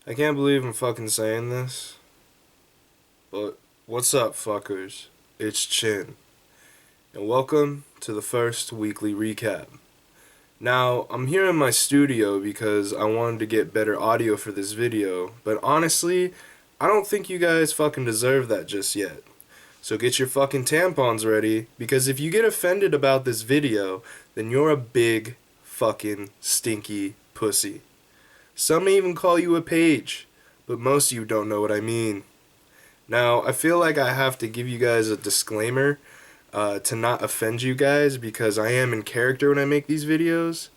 I can't believe I'm fucking saying this, but what's up, fuckers? It's Chin, and welcome to the first weekly recap. Now, I'm here in my studio because I wanted to get better audio for this video, but honestly, I don't think you guys fucking deserve that just yet. So get your fucking tampons ready, because if you get offended about this video, then you're a big fucking stinky pussy. Some may even call you a page, but most of you don't know what I mean. Now, I feel like I have to give you guys a disclaimer to not offend you guys because I am in character when I make these videos,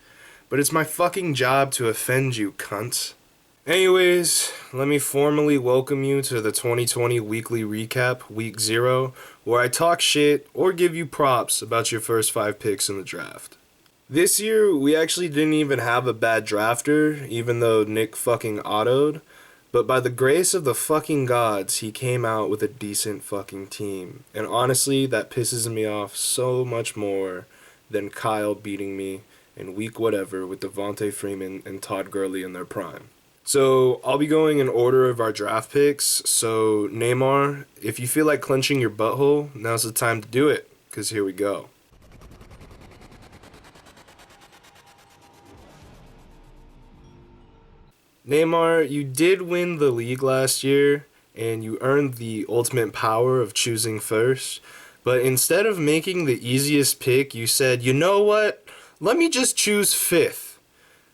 but it's my fucking job to offend you, cunts. Anyways, let me formally welcome you to the 2020 weekly recap, week 0, where I talk shit or give you props about your first 5 picks in the draft. This year, we actually didn't even have a bad drafter, even though Nick fucking autoed. But by the grace of the fucking gods, he came out with a decent fucking team. And honestly, that pisses me off so much more than Kyle beating me in week whatever with Devontae Freeman and Todd Gurley in their prime. So, I'll be going in order of our draft picks. So, Neymar, if you feel like clenching your butthole, now's the time to do it, because here we go. Neymar, you did win the league last year, and you earned the ultimate power of choosing first, but instead of making the easiest pick, you said, you know what, let me just choose 5th,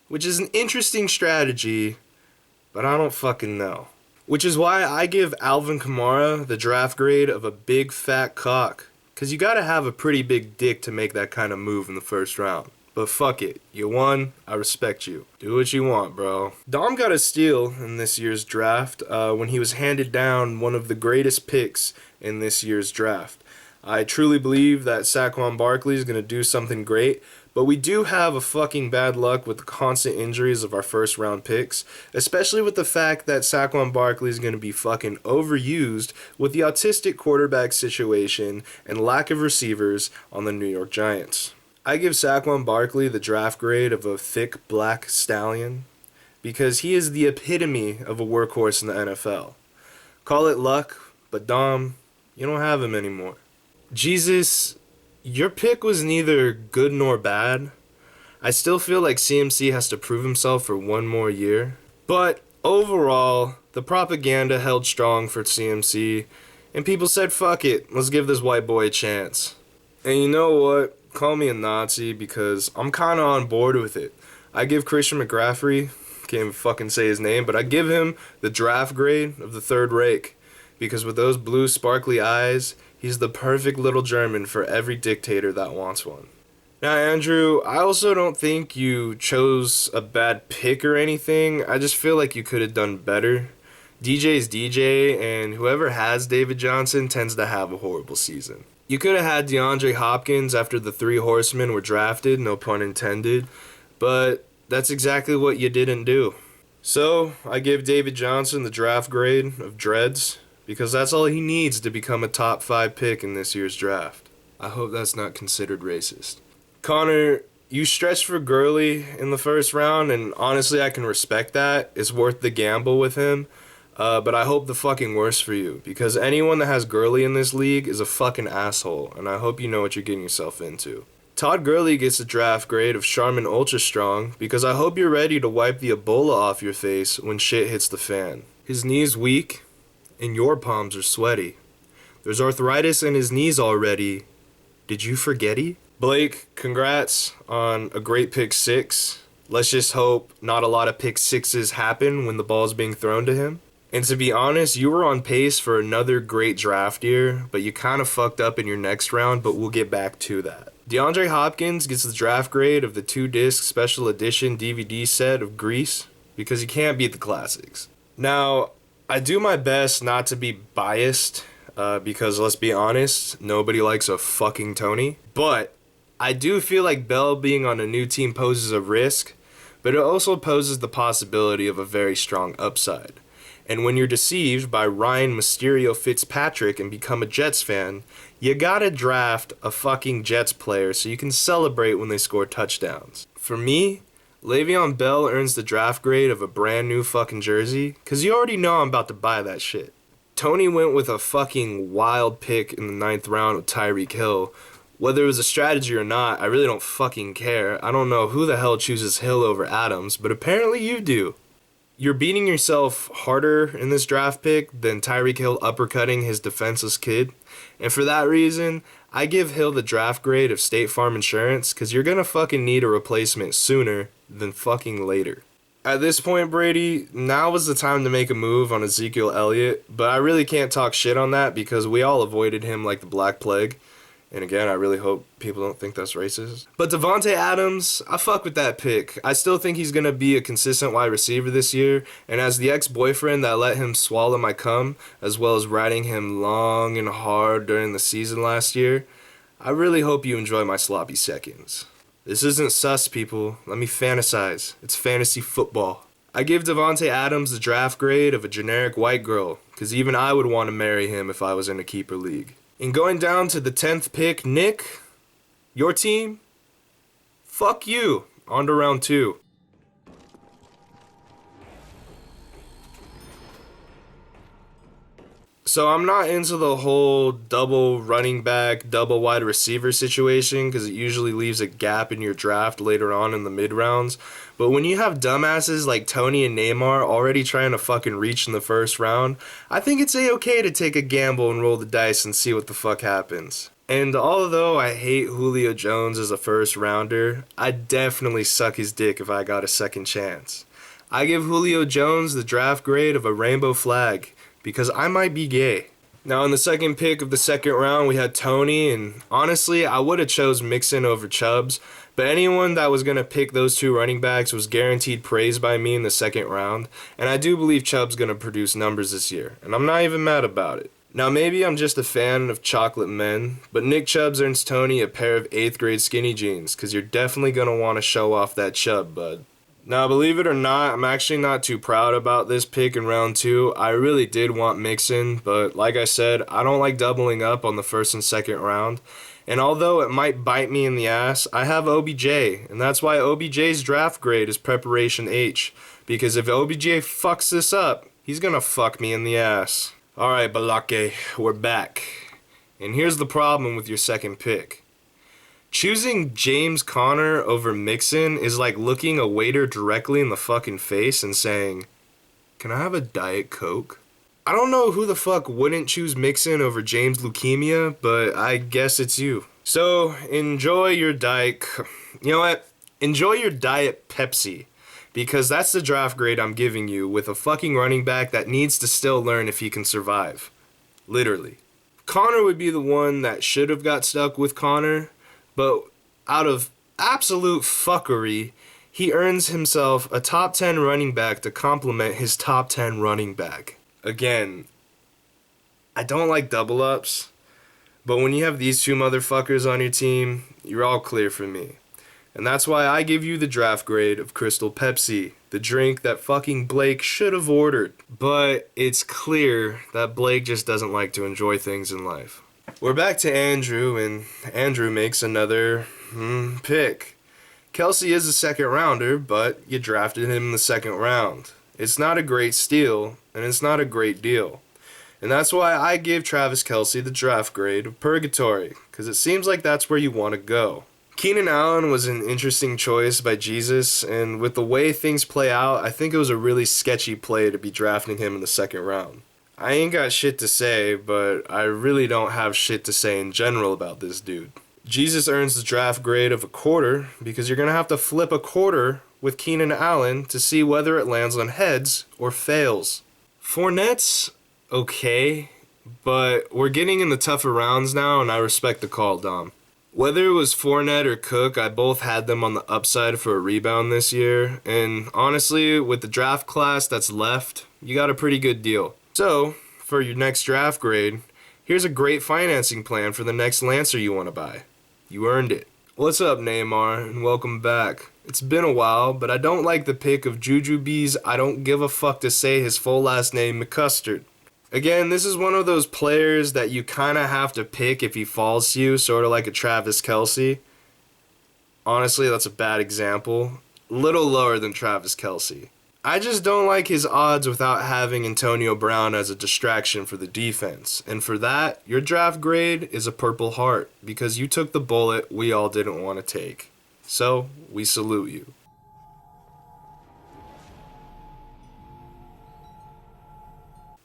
which is an interesting strategy, but I don't fucking know. Which is why I give Alvin Kamara the draft grade of a big fat cock, because you gotta have a pretty big dick to make that kind of move in the first round. But fuck it, you won, I respect you. Do what you want, bro. Dom got a steal in this year's draft when he was handed down one of the greatest picks in this year's draft. I truly believe that SAQUAN Barkley is going to do something great, but we do have a fucking bad luck with the constant injuries of our first round picks, especially with the fact that SAQUAN Barkley is going to be fucking overused with the autistic quarterback situation and lack of receivers on the New York Giants. I give SAQUAN Barkley the draft grade of a thick black stallion because he is the epitome of a workhorse in the NFL. Call it luck, but Dom, you don't have him anymore. Jesus, your pick was neither good nor bad. I still feel like CMC has to prove himself for one more year. But overall, the propaganda held strong for CMC, and people said, fuck it, let's give this white boy a chance. And you know what? Call me a Nazi because I'm kind of on board with it. I give Christian McCaffrey, can't even fucking say his name, but I give him the draft grade of the 3rd rake because with those blue sparkly eyes, he's the perfect little German for every dictator that wants one. Now, Andrew, I also don't think you chose a bad pick or anything. I just feel like you could have done better. DJ's DJ, and whoever has David Johnson tends to have a horrible season. You could have had Deandre Hopkins after the 3 horsemen were drafted, no pun intended, but that's exactly what you didn't do. So, I give David Johnson the draft grade of dreads, because that's all he needs to become a top 5 pick in this year's draft. I hope that's not considered racist. Connor, you stretched for Gurley in the first round, and honestly I can respect that. It's worth the gamble with him. But I hope the fucking worst for you, because anyone that has Gurley in this league is a fucking asshole, and I hope you know what you're getting yourself into. Todd Gurley gets a draft grade of Charmin Ultra Strong, because I hope you're ready to wipe the Ebola off your face when shit hits the fan. His knee's weak, and your palms are sweaty. There's arthritis in his knees already. Did you forgetty? Blake, congrats on a great pick 6. Let's just hope not a lot of pick 6s happen when the ball's being thrown to him. And to be honest, you were on pace for another great draft year, but you kind of fucked up in your next round, but we'll get back to that. DeAndre Hopkins gets the draft grade of the 2-disc special edition DVD set of Grease, because you can't beat the classics. Now, I do my best not to be biased, because let's be honest, nobody likes a fucking Tony, but I do feel like Bell being on a new team poses a risk, but it also poses the possibility of a very strong upside. And when you're deceived by Ryan Mysterio Fitzpatrick and become a Jets fan, you gotta draft a fucking Jets player so you can celebrate when they score touchdowns. For me, Le'Veon Bell earns the draft grade of a brand new fucking jersey, cause you already know I'm about to buy that shit. Tony went with a fucking wild pick in the 9th round with Tyreek Hill. Whether it was a strategy or not, I really don't fucking care. I don't know who the hell chooses Hill over Adams, but apparently you do. You're beating yourself harder in this draft pick than Tyreek Hill uppercutting his defenseless kid. And for that reason, I give Hill the draft grade of State Farm Insurance, because you're gonna fucking need a replacement sooner than fucking later. At this point, Brady, now is the time to make a move on Ezekiel Elliott, but I really can't talk shit on that because we all avoided him like the Black Plague. And again, I really hope people don't think that's racist. But Devontae Adams, I fuck with that pick. I still think he's going to be a consistent wide receiver this year. And as the ex-boyfriend that let him swallow my cum, as well as riding him long and hard during the season last year, I really hope you enjoy my sloppy seconds. This isn't sus, people. Let me fantasize. It's fantasy football. I give Devontae Adams the draft grade of a generic white girl, because even I would want to marry him if I was in a keeper league. And going down to the 10th pick, Nick, your team, fuck you. On to round 2. So I'm not into the whole double running back, double wide receiver situation because it usually leaves a gap in your draft later on in the mid rounds. But when you have dumbasses like Tony and Neymar already trying to fucking reach in the first round, I think it's a-okay to take a gamble and roll the dice and see what the fuck happens. And although I hate Julio Jones as a first rounder, I'd definitely suck his dick if I got a second chance. I give Julio Jones the draft grade of a rainbow flag, because I might be gay. Now in the second pick of the second round, we had Tony, and honestly, I would have chose Mixon over Chubbs, but anyone that was going to pick those two running backs was guaranteed praise by me in the second round, and I do believe Chubb's going to produce numbers this year, and I'm not even mad about it. Now maybe I'm just a fan of chocolate men, but Nick Chubbs earns Tony a pair of 8th grade skinny jeans, because you're definitely going to want to show off that Chubb, bud. Now, believe it or not, I'm actually not too proud about this pick in round 2. I really did want Mixon, but like I said, I don't like doubling up on the first and second round. And although it might bite me in the ass, I have OBJ, and that's why OBJ's draft grade is Preparation H. Because if OBJ fucks this up, he's gonna fuck me in the ass. Alright, Balake, we're back. And here's the problem with your second pick. Choosing James Conner over Mixon is like looking a waiter directly in the fucking face and saying, "Can I have a Diet Coke?" I don't know who the fuck wouldn't choose Mixon over James Leukemia, but I guess it's you. So, enjoy your Diet... You know what? Enjoy your Diet Pepsi, because that's the draft grade I'm giving you with a fucking running back that needs to still learn if he can survive. Literally. Conner would be the one that should have got stuck with Conner, but out of absolute fuckery, he earns himself a top 10 running back to complement his top 10 running back. Again, I don't like double ups, but when you have these two motherfuckers on your team, you're all clear for me. And that's why I give you the draft grade of Crystal Pepsi, the drink that fucking Blake should have ordered. But it's clear that Blake just doesn't like to enjoy things in life. We're back to Andrew, and Andrew makes another pick. Kelsey is a second rounder, but you drafted him in the second round. It's not a great steal, and it's not a great deal. And that's why I give Travis Kelsey the draft grade of Purgatory, because it seems like that's where you want to go. Keenan Allen was an interesting choice by Jesus, and with the way things play out, I think it was a really sketchy play to be drafting him in the second round. I ain't got shit to say, but I really don't have shit to say in general about this dude. Jesus earns the draft grade of a quarter because you're going to have to flip a quarter with Keenan Allen to see whether it lands on heads or fails. Fournette's okay, but we're getting in the tougher rounds now, and I respect the call, Dom. Whether it was Fournette or Cook, I both had them on the upside for a rebound this year, and honestly, with the draft class that's left, you got a pretty good deal. So, for your next draft grade, here's a great financing plan for the next Lancer you want to buy. You earned it. What's up, Neymar, and welcome back. It's been a while, but I don't like the pick of Juju B's I don't give a fuck to say his full last name, McCustard. Again, this is one of those players that you kind of have to pick if he falls to you, sort of like a Travis Kelsey. Honestly, that's a bad example. little lower than Travis Kelce. I just don't like his odds without having Antonio Brown as a distraction for the defense. And for that, your draft grade is a Purple Heart because you took the bullet we all didn't want to take. So, we salute you.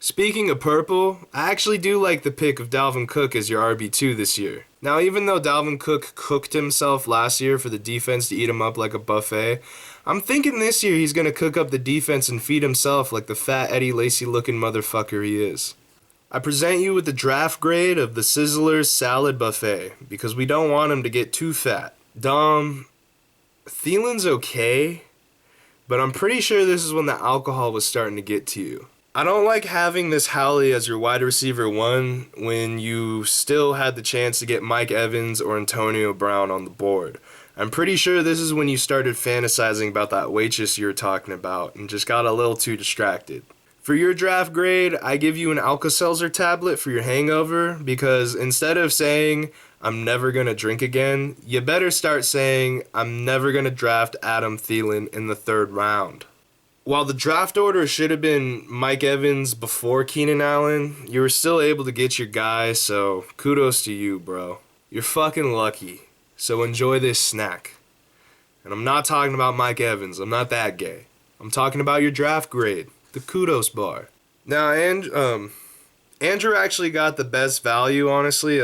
Speaking of purple, I actually do like the pick of Dalvin Cook as your RB2 this year. Now, even though Dalvin Cook cooked himself last year for the defense to eat him up like a buffet, I'm thinking this year he's going to cook up the defense and feed himself like the fat Eddie Lacy looking motherfucker he is. I present you with the draft grade of the Sizzler's Salad Buffet because we don't want him to get too fat. Dom, Thielen's okay, but I'm pretty sure this is when the alcohol was starting to get to you. I don't like having this Howley as your wide receiver 1 when you still had the chance to get Mike Evans or Antonio Brown on the board. I'm pretty sure this is when you started fantasizing about that waitress you were talking about and just got a little too distracted. For your draft grade, I give you an Alka-Seltzer tablet for your hangover because instead of saying, I'm never going to drink again, you better start saying, I'm never going to draft Adam Thielen in the 3rd round. While the draft order should have been Mike Evans before Keenan Allen, you were still able to get your guy, so kudos to you, bro. You're fucking lucky, so enjoy this snack. And I'm not talking about Mike Evans, I'm not that gay. I'm talking about your draft grade, the kudos bar. Now, Andrew actually got the best value, honestly.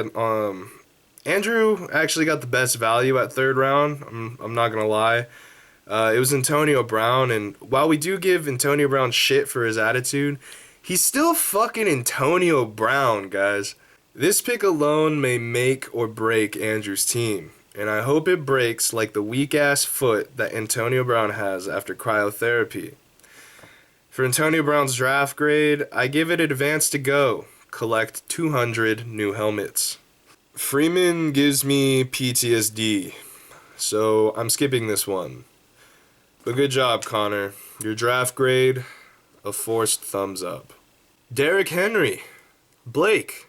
Andrew actually got the best value at 3rd round, I'm not gonna lie. It was Antonio Brown, and while we do give Antonio Brown shit for his attitude, he's still fucking Antonio Brown, guys. This pick alone may make or break Andrew's team, and I hope it breaks like the weak-ass foot that Antonio Brown has after cryotherapy. For Antonio Brown's draft grade, I give it advance to go. Collect 200 new helmets. Freeman gives me PTSD, so I'm skipping this one. But good job, Connor. Your draft grade, a forced thumbs up. Derrick Henry. Blake.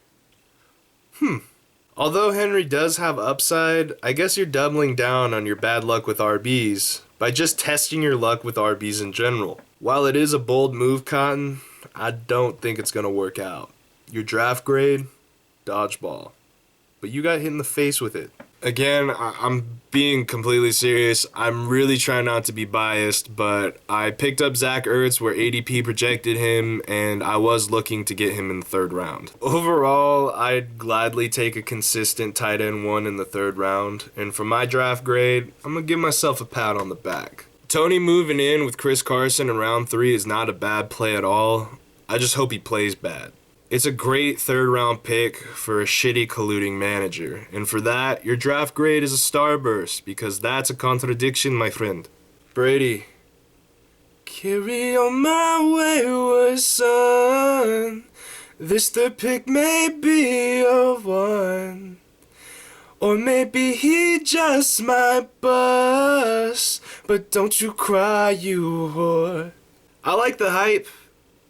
Although Henry does have upside, I guess you're doubling down on your bad luck with RBs by just testing your luck with RBs in general. While it is a bold move, Cotton, I don't think it's going to work out. Your draft grade, dodgeball. But you got hit in the face with it. Again, I'm being completely serious. I'm really trying not to be biased, but I picked up Zach Ertz where ADP projected him, and I was looking to get him in the 3rd round. Overall, I'd gladly take a consistent tight end 1 in the 3rd round, and for my draft grade, I'm going to give myself a pat on the back. Tony moving in with Chris Carson in round 3 is not a bad play at all. I just hope he plays bad. It's a great 3rd round pick for a shitty colluding manager. And for that, your draft grade is a starburst because that's a contradiction, my friend. Brady. Carry on my wayward son. This the pick may be a one. Or maybe he just might bust. But don't you cry, you whore. I like the hype,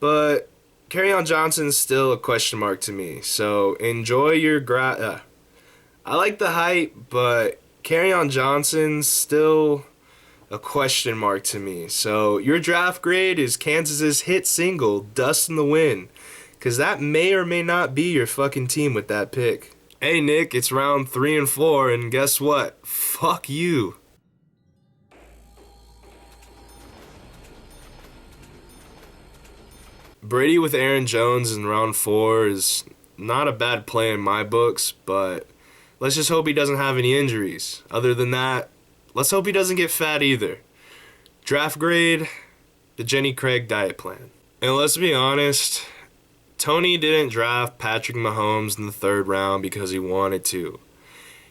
but Kerryon Johnson's still a question mark to me, so enjoy your I like the hype, but Kerryon Johnson's still a question mark to me. So your draft grade is Kansas's hit single, Dust in the Wind, because that may or may not be your fucking team with that pick. Hey Nick, it's round 3 and 4, and guess what? Fuck you. Brady with Aaron Jones in round 4 is not a bad play in my books, but let's just hope he doesn't have any injuries. Other than that, let's hope he doesn't get fat either. Draft grade, the Jenny Craig diet plan. And let's be honest, Tony didn't draft Patrick Mahomes in the 3rd round because he wanted to.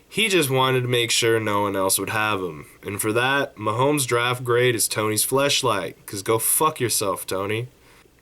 He just wanted to make sure no one else would have him. And for that, Mahomes' draft grade is Tony's fleshlight, because go fuck yourself, Tony.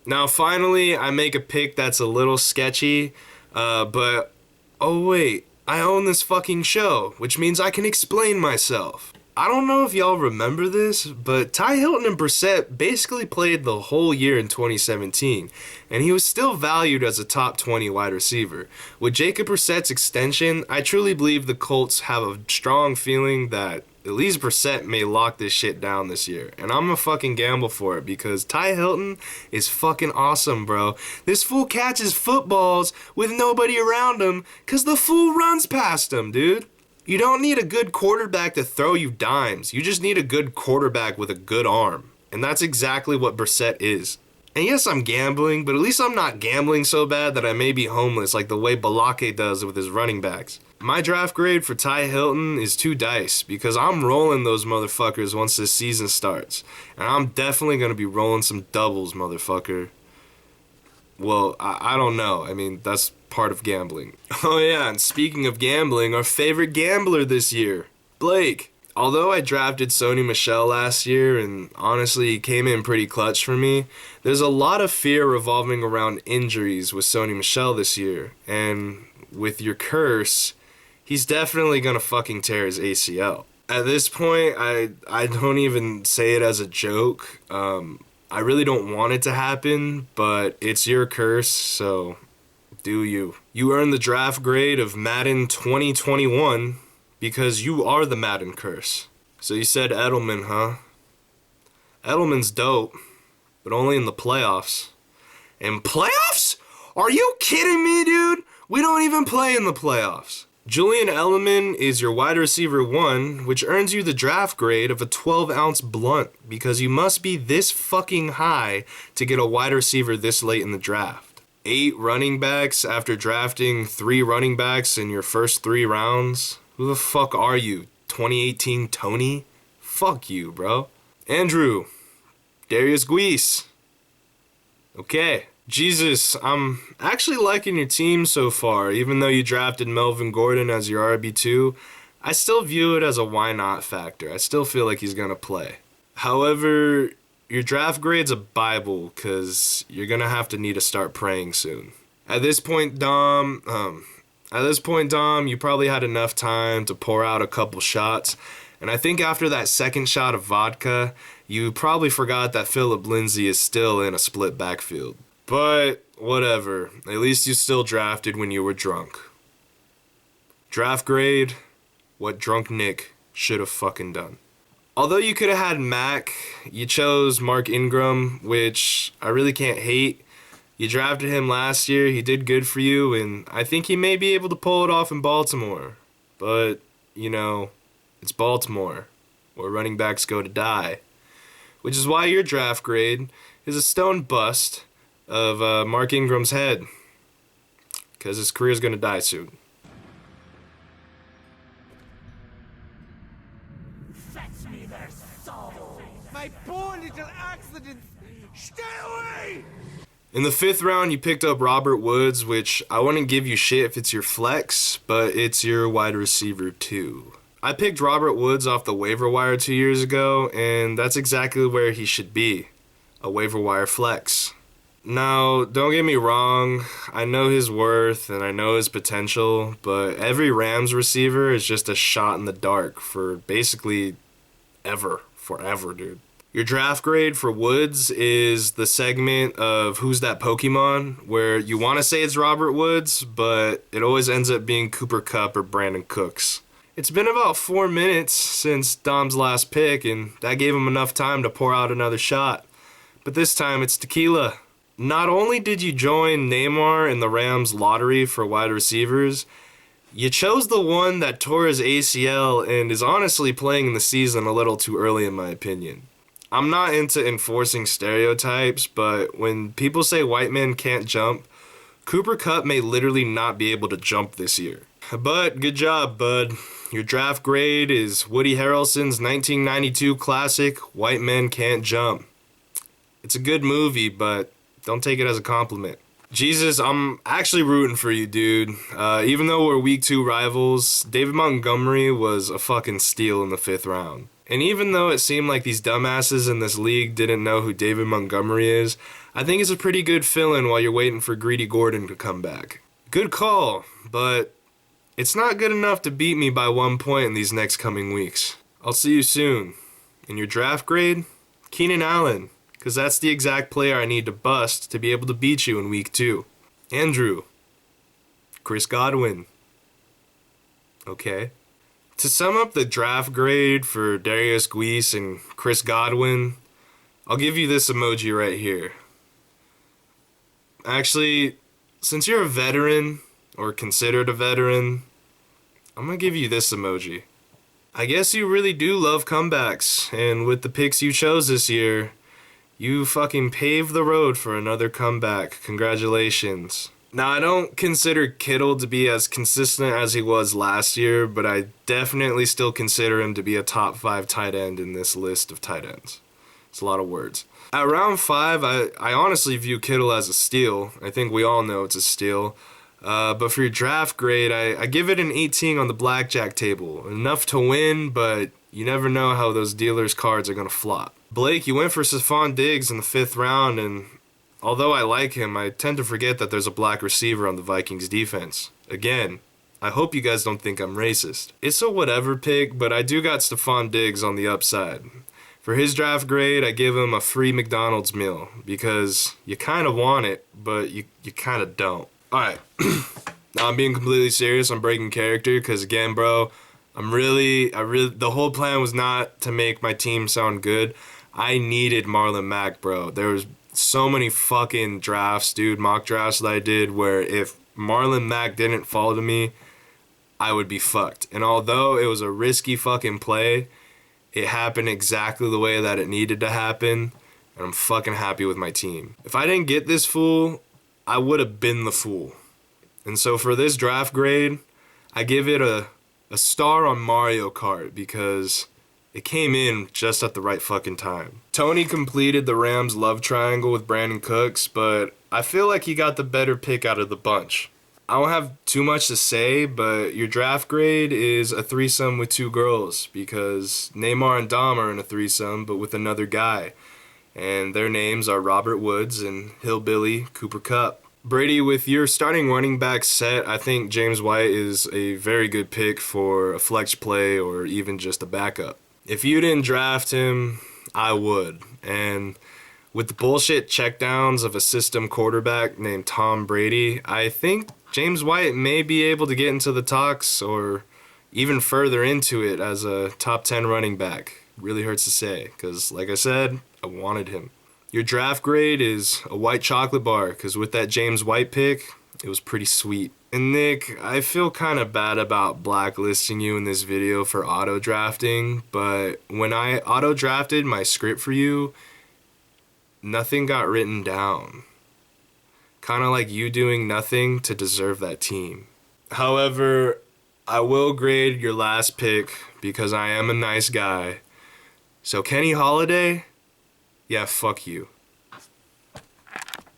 Now, finally, I make a pick that's a little sketchy, but, oh wait, I own this fucking show, which means I can explain myself. I don't know if y'all remember this, but Ty Hilton and Brissett basically played the whole year in 2017, and he was still valued as a top 20 wide receiver. With Jacob Brissett's extension, I truly believe the Colts have a strong feeling that at least Brissett may lock this shit down this year, and I'm gonna fucking gamble for it because Ty Hilton is fucking awesome, bro. This fool catches footballs with nobody around him because the fool runs past him, dude. You don't need a good quarterback to throw you dimes. You just need a good quarterback with a good arm. And that's exactly what Brissett is. And yes, I'm gambling, but at least I'm not gambling so bad that I may be homeless like the way Balake does with his running backs. My draft grade for Ty Hilton is 2 dice because I'm rolling those motherfuckers once this season starts. And I'm definitely going to be rolling some doubles, motherfucker. Well, I don't know. I mean, that's part of gambling. Oh yeah, and speaking of gambling, our favorite gambler this year, Blake. Although I drafted Sony Michel last year and honestly he came in pretty clutch for me, there's a lot of fear revolving around injuries with Sony Michel this year. And with your curse, he's definitely gonna fucking tear his ACL. At this point, I don't even say it as a joke. I really don't want it to happen, but it's your curse, so do you. You earned the draft grade of Madden 2021 because you are the Madden curse. So you said Edelman, huh? Edelman's dope, but only in the playoffs. In playoffs? Are you kidding me, dude? We don't even play in the playoffs. Julian Edelman is your wide receiver 1, which earns you the draft grade of a 12-ounce blunt because you must be this fucking high to get a wide receiver this late in the draft. 8 running backs after drafting 3 running backs in your first 3 rounds? Who the fuck are you, 2018 Tony? Fuck you, bro. Andrew. Darius Guice. Okay. Jesus, I'm actually liking your team so far. Even though you drafted Melvin Gordon as your RB2, I still view it as a why not factor. I still feel like he's going to play. However, your draft grade's a Bible because you're going to have to need to start praying soon. At this point, Dom, you probably had enough time to pour out a couple shots. And I think after that second shot of vodka, you probably forgot that Phillip Lindsay is still in a split backfield. But whatever, at least you still drafted when you were drunk. Draft grade, what drunk Nick should have fucking done. Although you could have had Mac, you chose Mark Ingram, which I really can't hate. You drafted him last year, he did good for you, and I think he may be able to pull it off in Baltimore. But, you know, it's Baltimore, where running backs go to die. Which is why your draft grade is a stone bust of Mark Ingram's head, because his career's gonna die soon. Fetch me their souls! My poor little accidents! Stay away! In the 5th round, you picked up Robert Woods, which I wouldn't give you shit if it's your flex, but it's your wide receiver too. I picked Robert Woods off the waiver wire 2 years ago, and that's exactly where he should be, a waiver wire flex. Now, don't get me wrong, I know his worth and I know his potential, but every Rams receiver is just a shot in the dark for basically forever, dude. Your draft grade for Woods is the segment of Who's That Pokemon, where you want to say it's Robert Woods, but it always ends up being Cooper Kupp or Brandon Cooks. It's been about 4 minutes since Dom's last pick, and that gave him enough time to pour out another shot. But this time it's tequila. Not only did you join Neymar in the Rams lottery for wide receivers, you chose the one that tore his ACL and is honestly playing in the season a little too early in my opinion. I'm not into enforcing stereotypes, but when people say white men can't jump, Cooper Kupp may literally not be able to jump this year. But good job, bud. Your draft grade is Woody Harrelson's 1992 classic, White Men Can't Jump. It's a good movie, but don't take it as a compliment. Jesus, I'm actually rooting for you, dude. Even though we're week 2 rivals, David Montgomery was a fucking steal in the 5th round. And even though it seemed like these dumbasses in this league didn't know who David Montgomery is, I think it's a pretty good fill-in while you're waiting for Greedy Gordon to come back. Good call, but it's not good enough to beat me by 1 point in these next coming weeks. I'll see you soon. In your draft grade, Keenan Allen, because that's the exact player I need to bust to be able to beat you in week 2. Andrew, Chris Godwin. Okay. To sum up the draft grade for Darius Guice and Chris Godwin, I'll give you this emoji right here. Actually, since you're a veteran, or considered a veteran, I'm gonna give you this emoji. I guess you really do love comebacks, and with the picks you chose this year, you fucking paved the road for another comeback. Congratulations. Now, I don't consider Kittle to be as consistent as he was last year, but I definitely still consider him to be a top 5 tight end in this list of tight ends. It's a lot of words. At round 5, I honestly view Kittle as a steal. I think we all know it's a steal. But for your draft grade, I give it an 18 on the blackjack table. Enough to win, but you never know how those dealers' cards are going to flop. Blake, you went for Stephon Diggs in the 5th round, and although I like him, I tend to forget that there's a black receiver on the Vikings defense. Again, I hope you guys don't think I'm racist. It's a whatever pick, but I do got Stephon Diggs on the upside. For his draft grade, I give him a free McDonald's meal because you kind of want it, but you kind of don't. Alright, now I'm being completely serious. I'm breaking character because, again, bro, the whole plan was not to make my team sound good. I needed Marlon Mack, bro. There was so many fucking drafts, dude, mock drafts that I did where if Marlon Mack didn't fall to me, I would be fucked. And although it was a risky fucking play, it happened exactly the way that it needed to happen, and I'm fucking happy with my team. If I didn't get this fool, I would have been the fool. And so for this draft grade, I give it a star on Mario Kart because it came in just at the right fucking time. Tony completed the Rams love triangle with Brandon Cooks, but I feel like he got the better pick out of the bunch. I don't have too much to say, but your draft grade is a threesome with 2 girls because Neymar and Dom are in a threesome, but with another guy. And their names are Robert Woods and Hillbilly Cooper Kupp. Brady, with your starting running back set, I think James White is a very good pick for a flex play or even just a backup. If you didn't draft him, I would. And with the bullshit checkdowns of a system quarterback named Tom Brady, I think James White may be able to get into the talks or even further into it as a top 10 running back. Really hurts to say because, like I said, I wanted him. Your draft grade is a white chocolate bar because with that James White pick, it was pretty sweet. And Nick, I feel kind of bad about blacklisting you in this video for auto drafting, but when I auto drafted my script for you, nothing got written down. Kind of like you doing nothing to deserve that team. However, I will grade your last pick because I am a nice guy. So Kenny Holiday, yeah, fuck you.